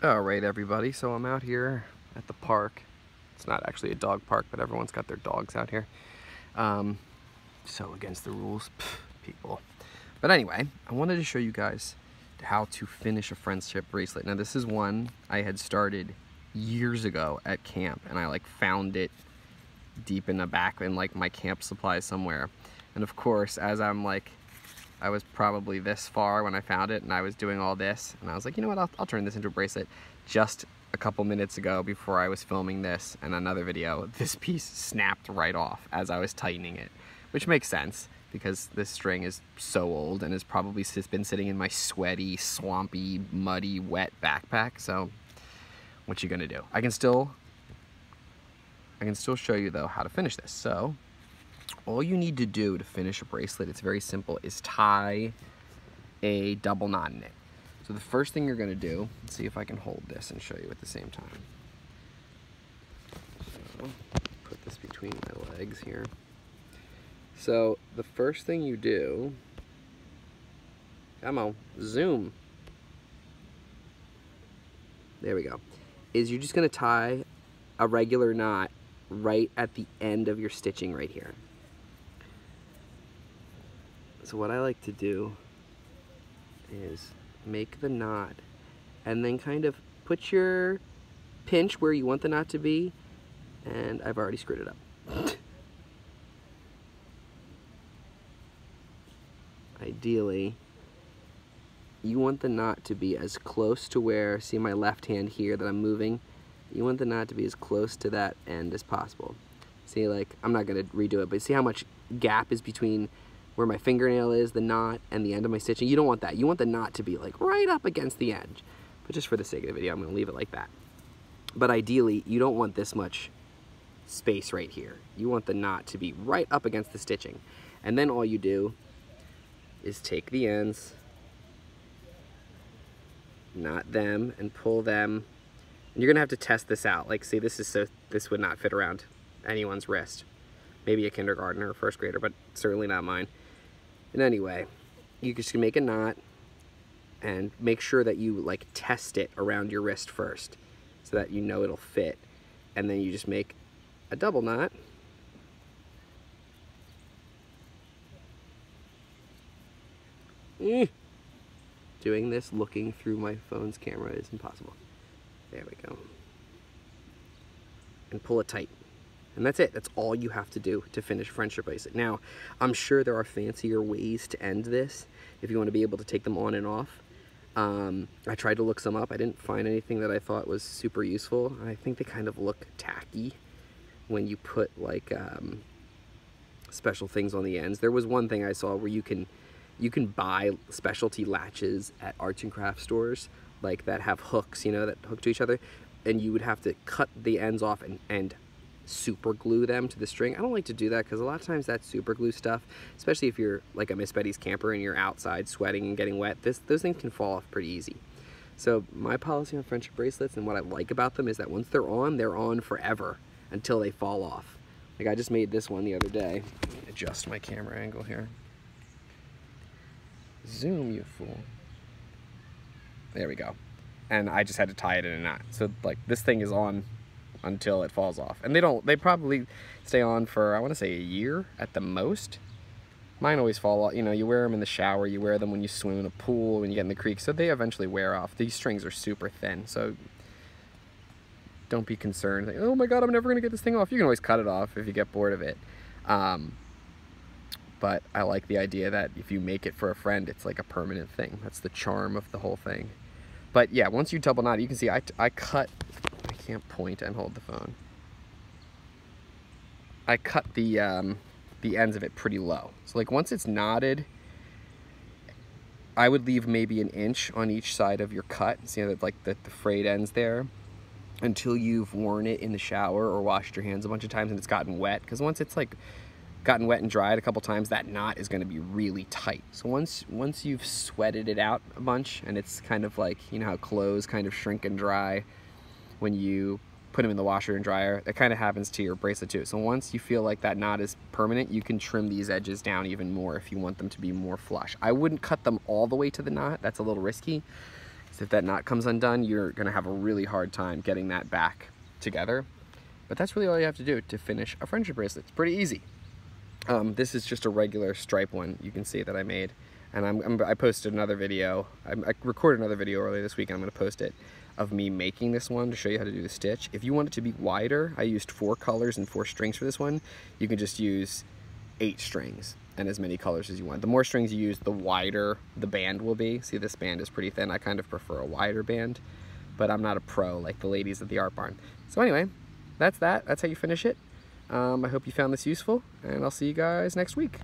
Alright everybody, so I'm out here at the park. It's not actually a dog park, but everyone's got their dogs out here. So against the rules, people. But anyway, I wanted to show you guys how to finish a friendship bracelet. Now this is one I had started years ago at camp, and I found it deep in the back in my camp supplies somewhere. And of course, as I was probably this far when I found it, and I was doing all this, and I was like, you know what, I'll turn this into a bracelet. Just a couple minutes ago, before I was filming this and another video, this piece snapped right off as I was tightening it, which makes sense because this string is so old and has probably been sitting in my sweaty, swampy, muddy, wet backpack. So what you gonna do? I can still show you though how to finish this. So all you need to do to finish a bracelet, it's very simple, is tie a double knot in it. So the first thing you're gonna do, let's see if I can hold this and show you at the same time. So, put this between my legs here. So the first thing you do, come on, zoom. There we go. Is you're just gonna tie a regular knot right at the end of your stitching right here. So what I like to do is make the knot and then kind of put your pinch where you want the knot to be, and I've already screwed it up. Ideally, you want the knot to be as close to where, see my left hand here that I'm moving, you want the knot to be as close to that end as possible. See, I'm not gonna redo it, but see how much gap is between where my fingernail is, the knot, and the end of my stitching? You don't want that. You want the knot to be right up against the edge. But just for the sake of the video, I'm gonna leave it like that. But ideally, you don't want this much space right here. You want the knot to be right up against the stitching. And then all you do is take the ends, knot them, and pull them. And you're gonna have to test this out. See, this would not fit around anyone's wrist. Maybe a kindergartner or first grader, but certainly not mine. And anyway, you just make a knot and make sure that you test it around your wrist first so that you know it'll fit. And then you just make a double knot. Doing this looking through my phone's camera is impossible. There we go. And pull it tight. And that's it. That's all you have to do to finish friendship bracelet. Now, I'm sure there are fancier ways to end this if you want to be able to take them on and off. I tried to look some up. I didn't find anything that I thought was super useful. I think they kind of look tacky when you put special things on the ends. There was one thing I saw where you can buy specialty latches at arts and crafts stores that have hooks, that hook to each other, and you would have to cut the ends off and super glue them to the string. I don't like to do that because a lot of times that super glue stuff, especially if you're like a Miss Betty's camper and you're outside sweating and getting wet, those things can fall off pretty easy. So my policy on friendship bracelets and what I like about them is that once they're on forever until they fall off. I just made this one the other day. Adjust my camera angle here. Zoom, you fool. There we go. And I just had to tie it in a knot. So this thing is on until it falls off. And they probably stay on for, I want to say, a year at the most. Mine always fall off. You wear them in the shower, you wear them when you swim in a pool, when you get in the creek, so they eventually wear off. These strings are super thin, so don't be concerned. Oh my god, I'm never gonna get this thing off. You can always cut it off if you get bored of it. But I like the idea that if you make it for a friend, it's like a permanent thing. That's the charm of the whole thing. But yeah, once you double knot, you can see I cut, I can't point and hold the phone. I cut the ends of it pretty low. So once it's knotted, I would leave maybe an inch on each side of your cut. See that the frayed ends there, until you've worn it in the shower or washed your hands a bunch of times and it's gotten wet. Because once it's gotten wet and dried a couple times, that knot is going to be really tight. So once you've sweated it out a bunch, and it's kind of how clothes kind of shrink and dry when you put them in the washer and dryer, that kind of happens to your bracelet too. So once you feel like that knot is permanent, you can trim these edges down even more if you want them to be more flush. I wouldn't cut them all the way to the knot. That's a little risky. So if that knot comes undone, you're gonna have a really hard time getting that back together. But that's really all you have to do to finish a friendship bracelet. It's pretty easy. This is just a regular stripe one you can see that I made. And I posted another video. I recorded another video earlier this week, and I'm gonna post it, of me making this one to show you how to do the stitch. If you want it to be wider, I used 4 colors and 4 strings for this one. You can just use 8 strings and as many colors as you want. The more strings you use, the wider the band will be. See, this band is pretty thin. I kind of prefer a wider band, but I'm not a pro like the ladies at the art barn. So anyway, that's that. That's how you finish it. I hope you found this useful, and I'll see you guys next week.